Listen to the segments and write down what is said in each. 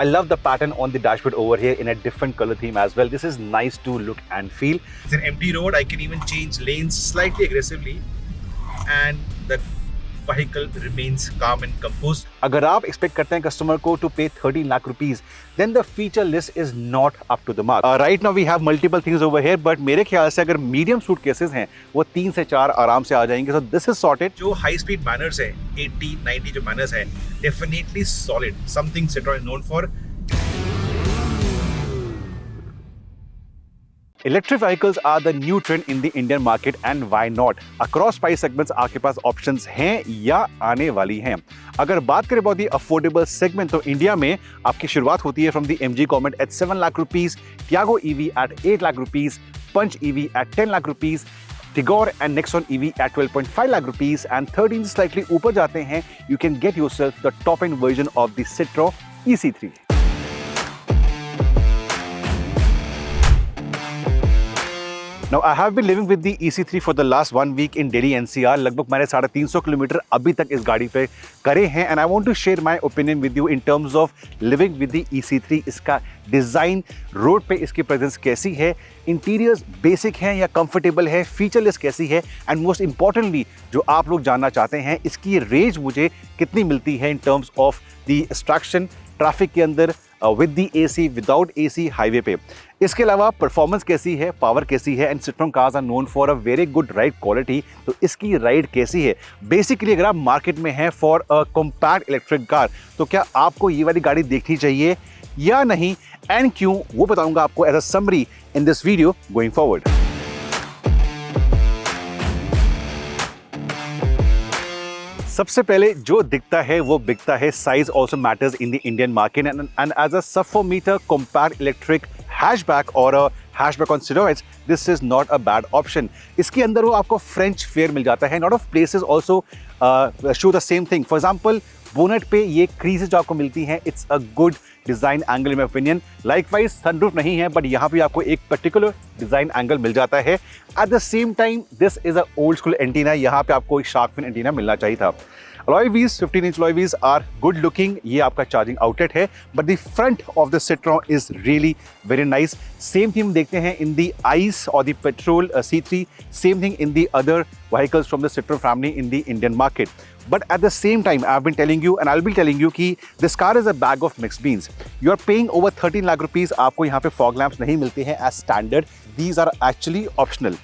I love the pattern on the dashboard over here in a different color theme as well. This is nice to look and feel. It's an empty road. I can even change lanes slightly aggressively and the vehicle remains calm and composed. अगर आप expect करते हैं customer को to pay 13 lakh rupees, then the feature list is not up to the mark. Right now we have multiple things over here, but मेरे ख्याल से अगर medium suit cases हैं वो 3 से 4 आराम से आ जाएंगे. So this is sorted. जो हाई स्पीड मैनर्स है 80-90 जो मैनर्स है definitely solid, something Citroen known for. Electric vehicles are the new trend in the Indian market and why not? Across price segments आपके पास options हैं या आने वाली हैं. अगर बात करें about the affordable segment तो इंडिया में आपकी शुरुआत होती है from the MG Comet at 7 lakh rupees, Tiago EV at 8 lakh rupees, Punch EV at 10 lakh rupees, Tigor and Nexon EV at 12.5 lakh rupees and 13 slightly ऊपर जाते हैं. You can get yourself the top end version of the Citroen eC3. Now I have been living with the eC3 for the last 1 week in Delhi NCR. लगभग मैंने 350 kilometre अभी तक इस गाड़ी पे करे हैं and I want to share my opinion with you in terms of living with the eC3. इसका डिज़ाइन, रोड पे इसकी प्रेजेंस कैसी है, इंटीरियर्स बेसिक हैं या कंफर्टेबल है, फीचर लिस्ट कैसी है एंड मोस्ट इंपॉर्टेंटली जो आप लोग जानना चाहते हैं इसकी रेंज मुझे कितनी मिलती है in terms of the extraction traffic के अंदर with the AC, without AC highway पे. इसके अलावा परफॉर्मेंस कैसी है, पावर कैसी है and Citroen cars are known for a very good ride quality. तो इसकी राइड कैसी है बेसिकली अगर आप मार्केट में हैं for a compact electric car तो क्या आपको ये वाली गाड़ी देखनी चाहिए या नहीं एंड क्यों, वो बताऊंगा आपको as a summary in this video going forward. सबसे पहले जो दिखता है वो बिकता है. Size also matters in the Indian market and as a sub 4 metre compact electric hatchback और hatchback on steroids this is not a bad option. इसके अंदर वो आपको फ्रेंच फेयर मिल जाता है. Not of places also show the same thing. For example bonnet पे ये क्रीजेज जो आपको मिलती हैं it's a good design angle in my opinion. Likewise sunroof नहीं है बट यहाँ पे आपको एक पर्टिकुलर डिजाइन एंगल मिल जाता है. Eight the same time this is a old school antenna. यहाँ पे आपको एक शार्क फिन एंटीना मिलना चाहिए था. Alloy wheels 15-inch alloy wheels are good looking. ये आपका चार्जिंग आउटलेट है but the front of the Citroen is really very nice. Same thing देखते हैं इन द आइस और the petrol C3. Same thing in the other vehicles from the Citroen family in the Indian market. But at the same time, I've been telling you and I'll be telling you कि this car is a bag of mixed beans. You are paying over 13 lakh rupees. आपको यहाँ पे fog lamps नहीं मिलते हैं as standard. These are actually optional.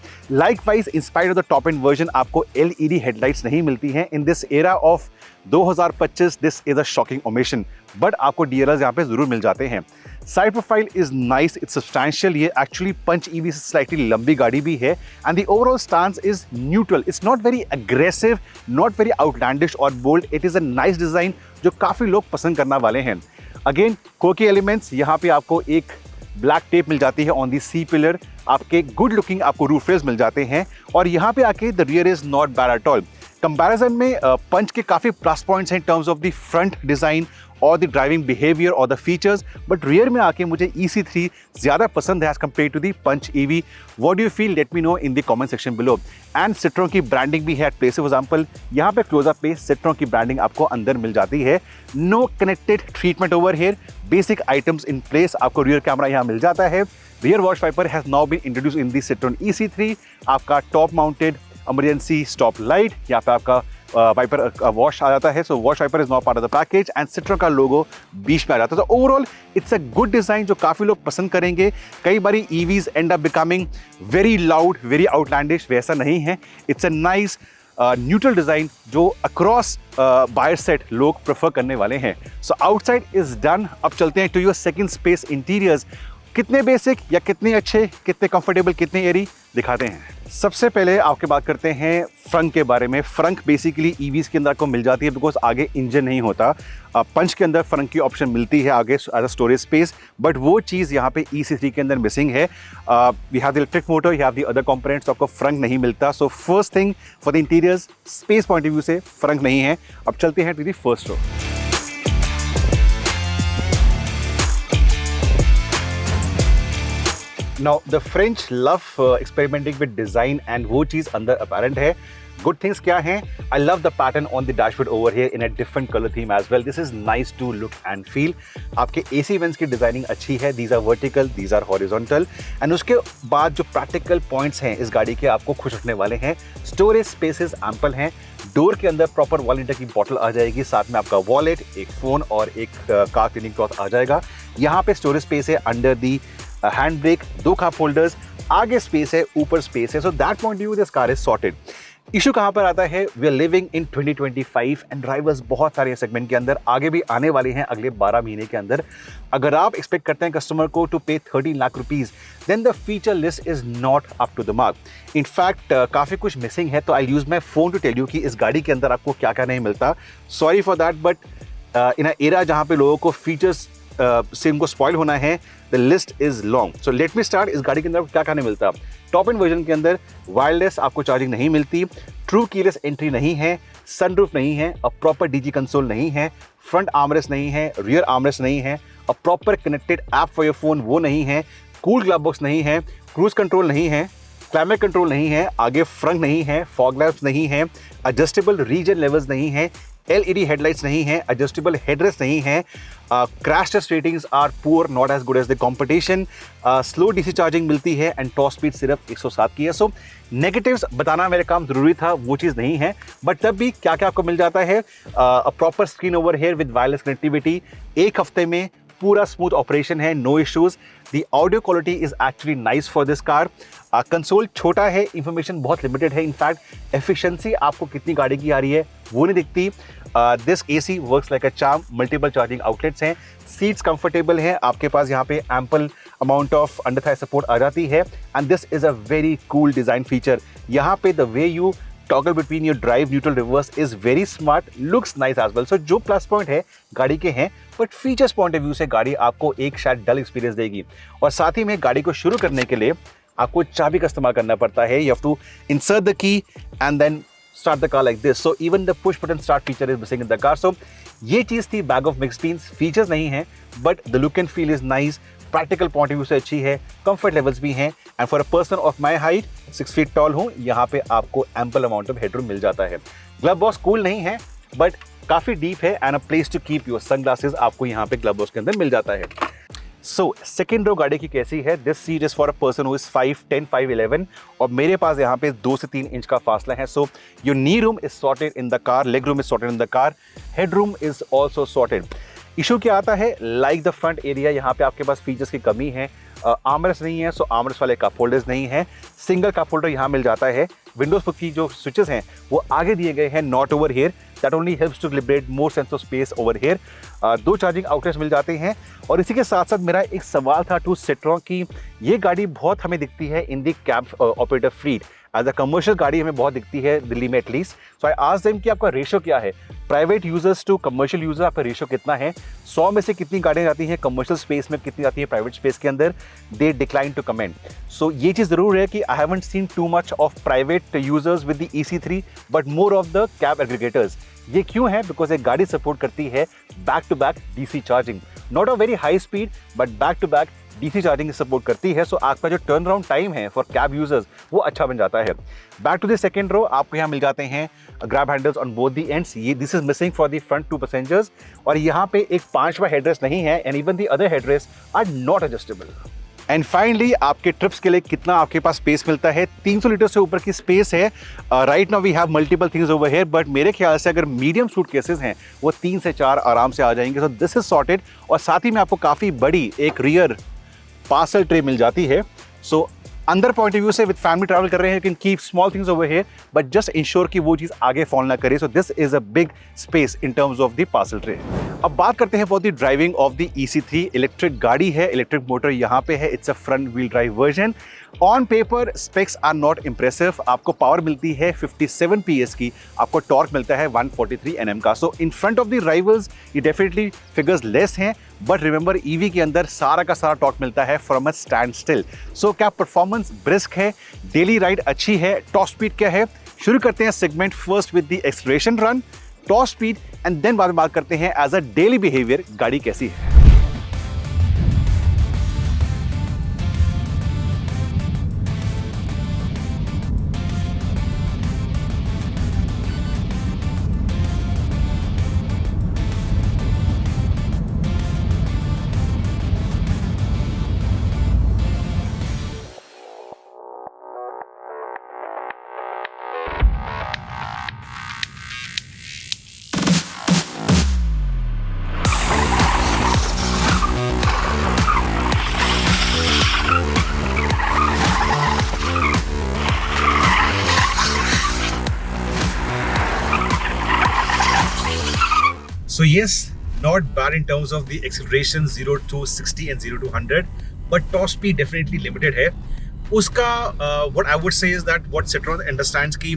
Likewise, in spite of the top end version, आपको LED headlights नहीं मिलती हैं. In this era of 2025, this is a shocking omission. But आपको DRLs यहाँ पे जरूर मिल जाते हैं. Side profile is nice, it's substantial. ये एक्चुअली पंच ईवी से स्लाइटली लंबी गाड़ी भी है and the overall stance is neutral. It's not very aggressive, not very outlandish और bold. It is a nice design जो काफी लोग पसंद करने वाले हैं. अगेन कोकी एलिमेंट्स, यहाँ पे आपको एक ब्लैक टेप मिल जाती है ऑन दी सी पिलर. आपके गुड लुकिंग आपको रूफ रेल्स मिल जाते हैं और यहाँ पे आके the rear is not bad at all. Comparison में पंच के काफी प्लस पॉइंट्स हैं in terms of the front design और द ड्राइविंग बिहेवियर और द फीचर्स. बट रियर में आके मुझे eC3 ज्यादा पसंद है as compare to the Punch EV. What do you feel, let me know in the comment section below. And Citroen की branding भी है एट प्लेसेस. फॉर एग्जांपल यहाँ पे क्लोजअप पे Citroen की ब्रांडिंग आपको अंदर मिल जाती है. No connected treatment over here. Basic items in place. आपको रियर कैमरा यहाँ मिल जाता है. Rear wash wiper has now been introduce in the Citroen eC3. आपका top mounted emergency stop light, यहाँ पे आपका वाइपर वॉश आ जाता है. So wash wiper is not part of the package and Citroen का लोगो बीच में आ जाता है. तो overall it's a good design जो काफी लोग पसंद करेंगे. कई बारी EVs end up becoming very loud, very outlandish. वैसा नहीं है. It's a nice neutral design जो अक्रॉस बायर सेट लोग प्रेफर करने वाले हैं. So outside is done. अब चलते हैं to your second space interiors. कितने बेसिक या कितने अच्छे, कितने कंफर्टेबल, कितने एयरी दिखाते हैं. सबसे पहले आपके बात करते हैं फ्रंट के बारे में. फ्रंट बेसिकली EVs के अंदर आपको मिल जाती है बिकॉज आगे इंजन नहीं होता. पंच के अंदर फ्रंट की ऑप्शन मिलती है आगे as a storage space, but वो चीज़ यहाँ पे eC3 के अंदर मिसिंग है. We have the electric motor, we have the other components. तो आपको फ्रंट नहीं मिलता. So first thing for the interiors space point of view से फ्रंट नहीं है. अब चलते हैं to the first row. Now the French love experimenting with design and वो चीज़ अंदर apparent है. गुड थिंग्स क्या हैं? I love the pattern on the dashboard over here in a different colour theme as well. This is nice to look and feel. आपके AC vents की designing अच्छी है. These are vertical, these are horizontal. And उसके बाद जो practical points हैं इस गाड़ी के आपको खुश रखने वाले हैं. स्टोरेज स्पेसेस एम्पल हैं. डोर के अंदर प्रॉपर 1 लीटर की बॉटल आ जाएगी. साथ में आपका वॉलेट, एक फोन और एक कार क्लीनिंग क्लॉथ आ जाएगा. यहाँ पे स्टोरेज स्पेस है under the hand brake, 2 cup holders, आगे स्पेस है, ऊपर स्पेस है. So that point of view this car is sorted. Issue कहां पर आता है? We are living in 2025 and drivers बहुत सारे सेगमेंट के अंदर आगे भी आने वाले हैं अगले 12 महीने के अंदर. अगर आप एक्सपेक्ट करते हैं कस्टमर को to pay 13 lakh rupees, then the feature list is not up to the mark. In fact काफी कुछ मिसिंग है. तो I use my phone to tell you कि इस गाड़ी के अंदर आपको क्या क्या नहीं मिलता. Sorry for that, but in a era जहां पे लोगों को फीचर्स से उनको स्पॉइल होना है, the list is long. So let me start. इस गाड़ी के अंदर क्या क्या नहीं मिलता? टॉप एंड वर्जन के अंदर वायरलेस आपको चार्जिंग नहीं मिलती, ट्रू कीलेस एंट्री नहीं है, सनरूफ नहीं है, अ प्रॉपर डीजी कंसोल नहीं है, फ्रंट आर्मरेस्ट नहीं है, रियर आर्मरेस्ट नहीं है, a proper connected app for your phone वो नहीं है, कूल ग्लव बॉक्स नहीं है, क्रूज कंट्रोल नहीं है, क्लाइमेट कंट्रोल नहीं है, आगे फ्रंट नहीं है, फॉग लैंप्स नहीं है, एडजस्टेबल रीजन लेवल्स नहीं है, एलईडी हेडलाइट्स नहीं है, एडजस्टेबल हेडरेस्ट नहीं है, crash test ratings are poor, not as good as the competition, slow DC charging मिलती है एंड टॉप स्पीड सिर्फ 107 की है. सो नेगेटिव्स बताना मेरे काम जरूरी था, वो चीज़ नहीं है. बट तब भी क्या क्या आपको मिल जाता है? A proper screen over here with wireless connectivity, 1 हफ्ते में पूरा स्मूथ ऑपरेशन है, no issues. The audio quality is actually nice for this car. Console छोटा है, इंफॉर्मेशन बहुत लिमिटेड है. इनफैक्ट एफिशिएंसी आपको कितनी गाड़ी की आ रही है वो नहीं दिखती. This AC works like a charm. Multiple charging outlets हैं, सीट्स कंफर्टेबल हैं, आपके पास यहाँ पे ample amount of under thigh support आ जाती है. And this is a very cool design feature. यहाँ पे the way you toggle between your drive, neutral, reverse is very smart, looks nice as well. So जो plus point है गाड़ी के हैं, but features point of view से गाड़ी आपको एक शायद डल एक्सपीरियंस देगी. और साथ ही में गाड़ी को शुरू करने के लिए आपको चाबी का इस्तेमाल करना पड़ता है. You have to insert the key and then start the car like this. So even the push button start feature is missing in the car. So ये चीज थी bag of mixed beans. Features नहीं है but the look and feel is nice. Practical point of view से अच्छी है, comfort levels भी हैं. And for a person of my height, 6 feet tall हूँ, यहाँ पे आपको एम्पल अमाउंट ऑफ हेडरूम मिल जाता है. ग्लव बॉक्स कूल नहीं है बट काफी डीप है and a place to keep your sunglasses आपको यहाँ पे ग्लव बॉक्स के अंदर मिल जाता है. सो सेकेंड रो गाड़ी की कैसी है? This seat is for a person who is 5'10", 5'11", और मेरे पास यहाँ पे 2 से 3 इंच का फासला है. So your knee room is sorted in the car, leg room is sorted in the car, head room is also sorted. Issue क्या आता है? लाइक द फ्रंट एरिया, यहाँ पे आपके पास फीचर्स की कमी है. आर्मरेस्ट नहीं है, सो आर्मरेस्ट वाले कप होल्डर्स नहीं है. सिंगल कप होल्डर यहाँ मिल जाता है. विंडोज की जो स्विचेस हैं वो आगे दिए गए हैं, not over here. That only helps to liberate more sense of space over here. 2 charging outlets मिल जाते हैं. और इसी के साथ साथ मेरा एक सवाल था टू सिट्रोन की ये गाड़ी बहुत हमें दिखती है in the cab operator fleet. As a commercial गाड़ी हमें बहुत दिखती है दिल्ली में at least. So I asked them कि आपका रेशो क्या है, private users to commercial user, आपका रेशो कितना है? 100 में से कितनी गाड़ियाँ जाती हैं कमर्शियल स्पेस में, कितनी जाती है प्राइवेट स्पेस के अंदर? They decline to comment. So ये चीज़ जरूर है कि I haven't seen too much of private users with the eC3 but more of the cab aggregators. ये क्यों है? बिकॉज एक गाड़ी सपोर्ट करती है back to back DC charging, not a very high speed but back to back DC charging support करती है. So आपका जो टर्न अराउंड टाइम है फॉर कैब यूजर्स वो अच्छा बन जाता है. Back to the second row, आपको यहाँ मिल जाते हैं grab handles on both the ends. ये this is missing for the front 2 passengers. और यहाँ पे एक 5वां हेडरेस्ट नहीं है and even the other headrest are not adjustable. And finally आपके ट्रिप्स के लिए कितना आपके पास स्पेस मिलता है? 300 लीटर से ऊपर की स्पेस है. Right now we have multiple things over here but मेरे ख्याल से अगर मीडियम सूटकेसेस हैं वो 3 से 4 आराम से आ जाएंगे. So this is sorted. और साथ ही में आपको काफ़ी बड़ी एक रियर पार्सल ट्रे मिल जाती है. सो अंदर पॉइंट ऑफ व्यू से विद फैमिली ट्रैवल कर रहे हैं, you can keep small things over here but just ensure कि वो चीज़ आगे फॉल ना करे. So this is a big space in terms of the parcel tray. अब बात करते हैं for the driving of the eC3. Electric गाड़ी है, इलेक्ट्रिक मोटर यहाँ पे है. It's a front wheel drive version. On paper specs are not impressive. आपको पावर मिलती है 57 PS की, आपको टॉर्क मिलता है 143 Nm का. So in front of the rivals ये डेफिनेटली फिगर्स लेस हैं बट रिमेंबर ईवी के अंदर सारा का सारा टॉर्क मिलता है from a standstill. So क्या परफॉर्मेंस ब्रिस्क है, डेली राइड अच्छी है. टॉप स्पीड क्या है? शुरू करते हैं segment first with the acceleration run, top speed and then बाद में बात करते हैं एज अ डेली बिहेवियर गाड़ी कैसी है. yes, not bad in terms of the acceleration 0 to 60 and 0 to 100, but top speed definitely limited है. उसका what I would say is that what Citroen understands कि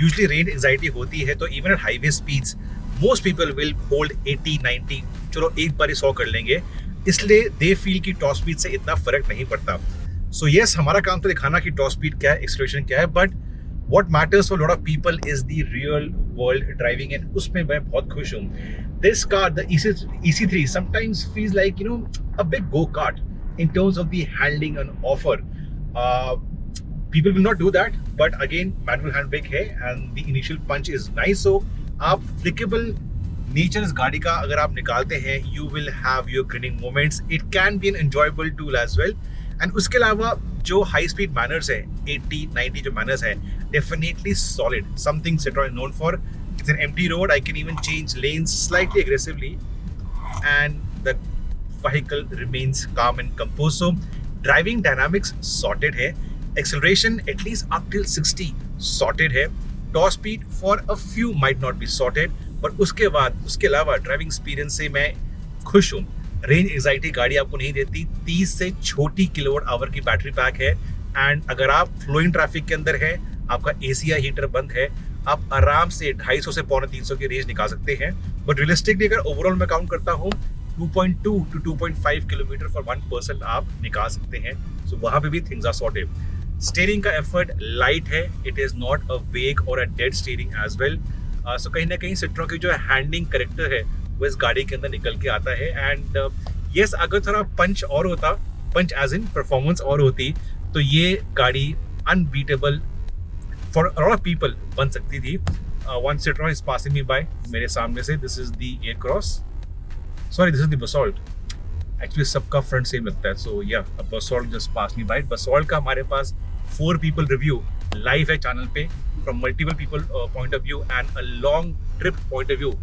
usually range anxiety होती है, तो even at highway speeds most people will hold 80 90, चलो एक बार ही 100 कर लेंगे, इसलिए they feel कि top speed से इतना फर्क नहीं पड़ता. So yes, हमारा काम तो दिखाना कि top speed क्या है, acceleration क्या है, but what matters for a lot of people is the real world driving, and उसमें मैं बहुत खुश हूँ. This car, the eC3, sometimes feels like, you know, a big go-kart in terms of the handling and offer. People will not do that, but again, manual handbrake है and the initial punch is nice. So आप flickable nature इस गाड़ी का अगर आप निकालते हैं, you will have your grinning moments. It can be an enjoyable tool as well. And उसके अलावा जो हाई स्पीड मैनर्स है 80 90 जो मैनर्स है definitely solid, something Citroen known for. It's an empty road, I can even change lanes slightly aggressively and the vehicle remains calm and composed. So driving dynamics sorted है, acceleration at least up till 60 sorted है, top speed for a few might not be sorted, but उसके अलावा driving experience से मैं खुश हूँ. Range anxiety गाड़ी आपको नहीं देती, 30 से छोटी किलोवाट आवर की बैटरी पैक है, एंड अगर आप फ्लोइंग ट्रैफिक के अंदर है, आपका एसी या हीटर बंद है, आप आराम से 250 से 300 की रेंज निकाल सकते हैं. बट रियलिस्टिकली अगर ओवरऑल मैं काउंट करता हूँ 2.2 to 2.5 किलोमीटर फॉर 1 पर्सन आप निकाल सकते हैं. सो वहां पे भी थिंग्स आर सॉर्टेड. स्टीयरिंग का एफर्ट लाइट है, it is not a vague और a dead steering as well. So कहीं ना कहीं Citroen की जो हैंडलिंग करेक्टर है वो इस गाड़ी के अंदर निकल के आता है. एंड यस, अगर थोड़ा पंच और होता, पंच एज इन परफॉर्मेंस और होती, तो ये गाड़ी unbeatable for a lot of people बन सकती थी. One Citroen is passing me by, मेरे सामने से. This is the Aircross, sorry this is the Basalt. Actually सबका फ्रंट सेम लगता है. सो या बसॉल्ट जस्ट पास मी बाय. बसॉल्ट का हमारे पास 4 people रिव्यू लाइव है चैनल पे, from multiple people point of view and a long trip point of view.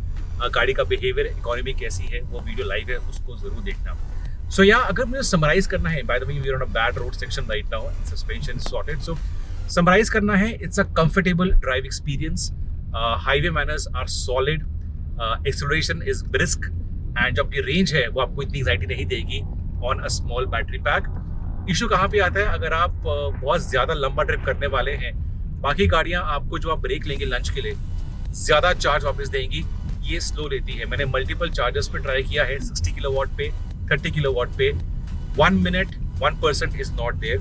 गाड़ी का बिहेवियर, इकोनॉमी कैसी है, वो वीडियो लाइव है, उसको जरूर देखना. सो या अगर मुझे समराइज करना है, by the way we are on a bad road section right now, suspension is sorted. So summarise करना है, it's a comfortable drive experience, highway manners are solid, acceleration is brisk, and जो आपकी range है वो आपको इतनी anxiety नहीं देगी on a small battery pack. Issue कहाँ पे आता है, अगर आप बहुत ज्यादा लंबा ट्रिप करने वाले हैं, बाकी गाड़ियां आपको जो आप ब्रेक लेंगे लंच के लिए ज्यादा चार्ज वापस देंगी, ये स्लो लेती है. मैंने मल्टीपल चार्जर्स पे ट्राई किया है, 60 किलोवाट पे, 30 किलोवाट पे. 1 minute 1% इज नॉट देयर.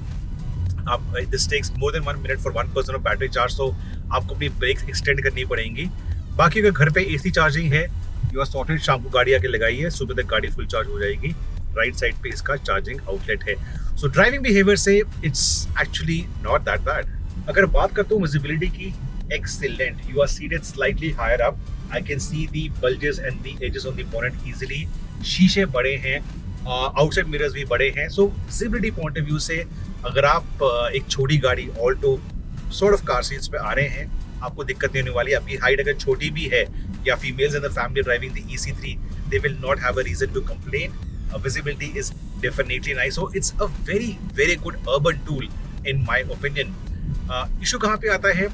आप this takes more than 1 minute for 1% of battery charge, तो आपको अपनी ब्रेक्स एक्सटेंड करनी पड़ेंगी. बाकी अगर घर पे एसी चार्जिंग है, यू आर सॉर्टेड. शाम को गाड़ी आके लगाइए, सुबह तक गाड़ी फुल चार्ज हो जाएगी. राइट साइड पे इसका चार्जिंग आउटलेट है. सो ड्राइविंग बिहेवियर से it's actually not that bad. अगर बात करता हूँ विजिबिलिटी की, excellent. You are seated slightly higher up. I can see the bulges and the edges on the bonnet easily. शीशे बड़े हैं, आउटसाइड मिरर्स भी बड़े हैं. सो विजिबिलिटी पॉइंट ऑफ व्यू से अगर आप एक छोटी गाड़ी Alto sort of car seats पे आ रहे हैं, आपको दिक्कत नहीं होने वाली. आपकी हाइट अगर छोटी भी है या females in the family driving the eC3, they will not have a reason to complain. Visibility is definitely nice. So it's a very very good urban tool in my opinion. Issue कहाँ पे आता है,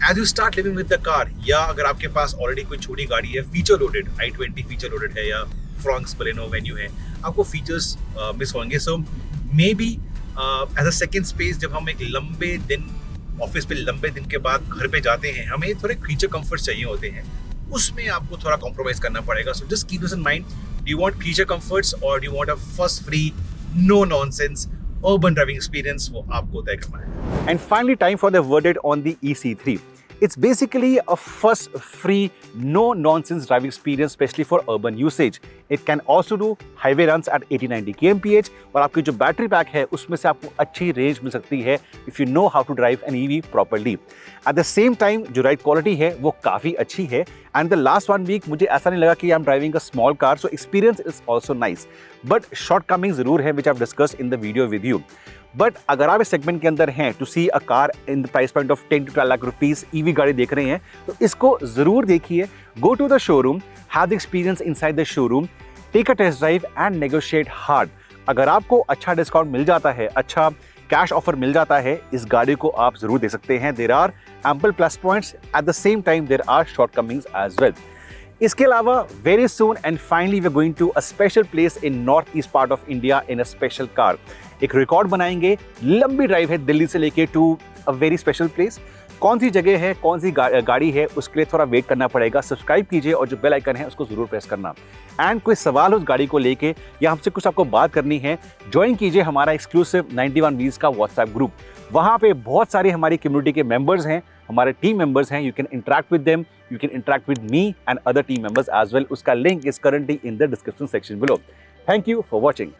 as you start living with the car, या अगर आपके पास already कोई छोटी गाड़ी है, feature loaded i20 feature loaded है, या फ्रॉन्क्स बलेनो वेन्यू है, आपको फीचर्स मिस होंगे. So maybe as a second space, जब हम एक लंबे दिन ऑफिस पे लंबे दिन के बाद घर पे जाते हैं, हमें थोड़े फीचर कंफर्ट चाहिए होते हैं, उसमें आपको थोड़ा कॉम्प्रोमाइज करना पड़ेगा. So just keep this in mind. Do you want feature comforts और do you want a fuss free, no nonsense urban driving experience, वो आपको तय करना है. And finally, time for the verdict on the eC3. It's basically a fuss-free, no-nonsense driving experience, especially for urban usage. It can also do highway runs at 80-90 kmph, और आपकी जो battery pack है उसमें से आपको अच्छी रेंज मिल सकती है if you know how to drive an EV properly. At the same time, जो राइड क्वालिटी है वो काफ़ी अच्छी है. And the last 1 week मुझे ऐसा नहीं लगा कि I'm driving a small car, so experience is also nice. But shortcomings ज़रूर है, which I've discussed in the video with you. But अगर आप इस सेगमेंट के अंदर हैं, to see a car in the price point of 10 to 12 lakh rupees EV गाड़ी देख रहे हैं, तो इसको जरूर देखिए. Go to the showroom, have the experience inside the showroom, take a test drive and negotiate hard. अगर आपको अच्छा डिस्काउंट मिल जाता है, अच्छा कैश ऑफर मिल जाता है, इस गाड़ी को आप जरूर दे सकते हैं. There are ample plus points, at the same time there are shortcomings as well. इसके अलावा very soon and finally we are going to a special place in north east part of India in a special car. एक record बनाएंगे, लंबी drive है दिल्ली से लेके to a very special place. कौन सी जगह है, कौन सी गाड़ी है, उसके लिए थोड़ा वेट करना पड़ेगा। सब्सक्राइब कीजिए और जो बेल आइकन है उसको जरूर प्रेस करना। एंड कोई सवाल उस गाड़ी को लेके या हमसे कुछ आपको बात करनी है, ज्वाइन कीजिए हमारा एक्सक्लूसिव 91 व्हील्स का व्हाट्सएप ग्रुप। वहाँ पे बहुत सारे हमारी कम्युनिटी के मेंबर्स हैं, हमारे टीम मेंबर्स हैं। You can interact with them, you can interact with me and other team members as well. उसका link is currently in the description section below. Thank you for watching.